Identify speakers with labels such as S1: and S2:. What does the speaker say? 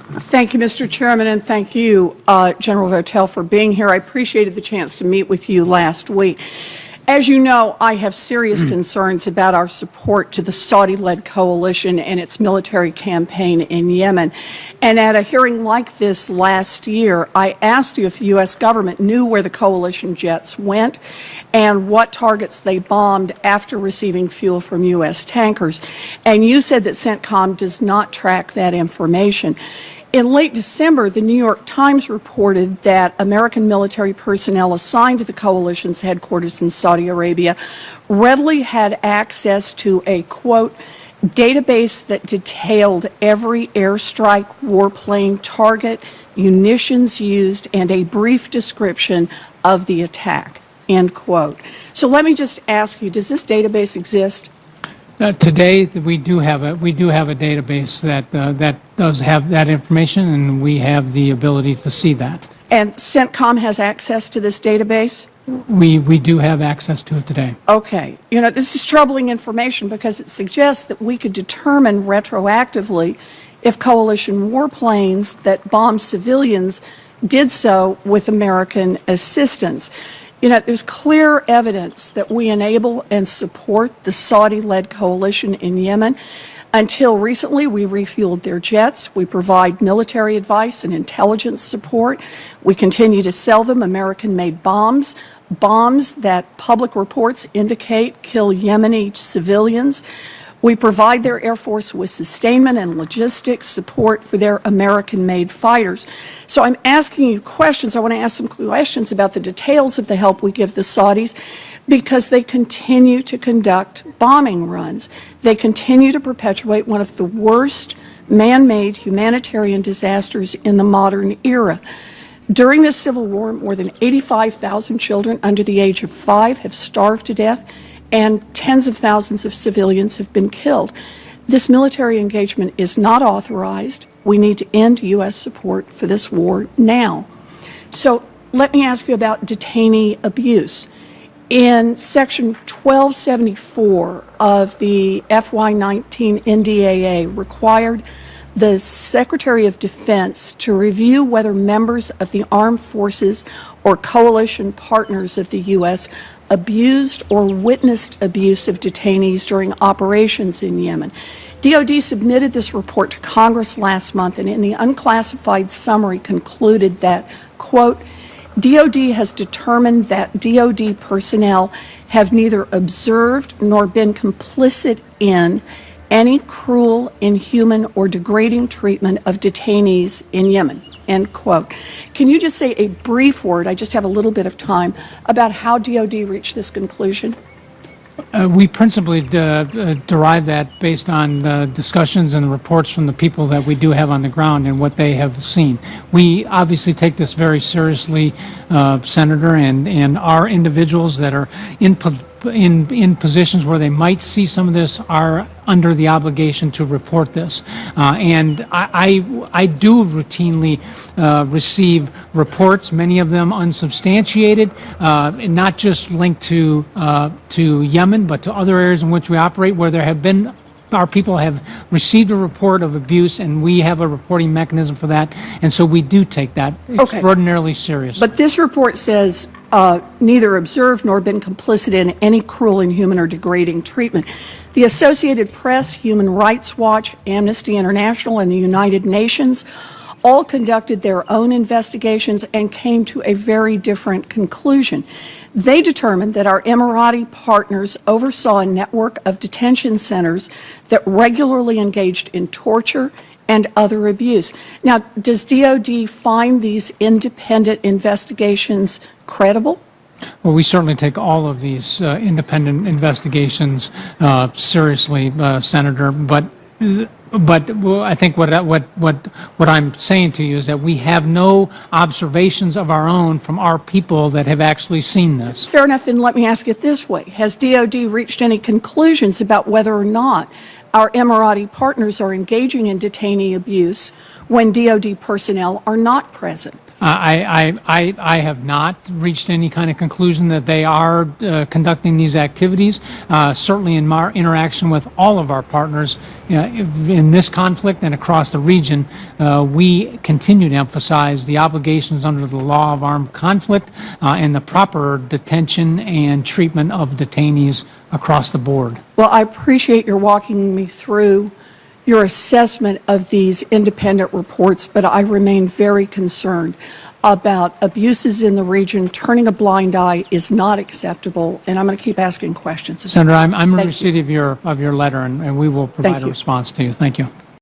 S1: Thank you, Mr. Chairman, and thank you, General Votel, for being here. I appreciated the chance to meet with you last week. As you know, I have serious concerns about our support to the Saudi-led coalition and its military campaign in Yemen. And at a hearing like this last year, I asked you if the U.S. government knew where the coalition jets went and what targets they bombed after receiving fuel from U.S. tankers. And you said that CENTCOM does not track that information. In late December, the New York Times reported that American military personnel assigned to the coalition's headquarters in Saudi Arabia readily had access to a, quote, database that detailed every airstrike, warplane target, munitions used, and a brief description of the attack, end quote. So let me just ask you, does this database exist?
S2: Today, we do have a database that does have that information, and we have the ability to see that.
S1: And CENTCOM has access to this database?
S2: We do have access to it today.
S1: Okay. You know, this is troubling information because it suggests that we could determine retroactively if coalition warplanes that bombed civilians did so with American assistance. You know, there's clear evidence that we enable and support the Saudi-led coalition in Yemen. Until recently, we refueled their jets. We provide military advice and intelligence support. We continue to sell them American-made bombs that public reports indicate kill Yemeni civilians. We provide their Air Force with sustainment and logistics support for their American-made fighters. So I'm asking you questions. I want to ask some questions about the details of the help we give the Saudis because they continue to conduct bombing runs. They continue to perpetuate one of the worst man-made humanitarian disasters in the modern era. During this civil war, more than 85,000 children under the age of 5 have starved to death, and tens of thousands of civilians have been killed. This military engagement is not authorized. We need to end U.S. support for this war now. So let me ask you about detainee abuse. In Section 1274 of the FY19 NDAA required the Secretary of Defense to review whether members of the armed forces or coalition partners of the U.S. abused or witnessed abuse of detainees during operations in Yemen. DOD submitted this report to Congress last month and in the unclassified summary concluded that, quote, DOD has determined that DOD personnel have neither observed nor been complicit in any cruel, inhuman, or degrading treatment of detainees in Yemen, end quote. Can you just say a brief word, I just have a little bit of time, about how DOD reached this conclusion?
S2: We principally derive that based on discussions and reports from the people that we do have on the ground and what they have seen. We obviously take this very seriously, Senator, and our individuals that are in positions where they might see some of this are under the obligation to report this. And I do routinely receive reports, many of them unsubstantiated, and not just linked to Yemen, but to other areas in which we operate where there have been our people have received a report of abuse, and we have a reporting mechanism for that, and so we do take that extraordinarily seriously.
S1: But this report says neither observed nor been complicit in any cruel, inhuman, or degrading treatment. The Associated Press, Human Rights Watch, Amnesty International, and the United Nations all conducted their own investigations and came to a very different conclusion. They determined that our Emirati partners oversaw a network of detention centers that regularly engaged in torture and other abuse. Now, does DOD find these independent investigations credible?
S2: Well, we certainly take all of these independent investigations seriously, Senator, but I think what I'm saying to you is that we have no observations of our own from our people that have actually seen this.
S1: Fair enough, then let me ask it this way. Has DOD reached any conclusions about whether or not our Emirati partners are engaging in detainee abuse when DOD personnel are not present?
S2: I have not reached any kind of conclusion that they are conducting these activities. Certainly in our interaction with all of our partners in this conflict and across the region, we continue to emphasize the obligations under the law of armed conflict and the proper detention and treatment of detainees across the board.
S1: Well, I appreciate your walking me through your assessment of these independent reports, but I remain very concerned about abuses in the region. Turning a blind eye is not acceptable, and I'm going to keep asking questions.
S2: Senator, I'm in receipt of your letter, and we will provide a
S1: you.
S2: response to you. Thank you.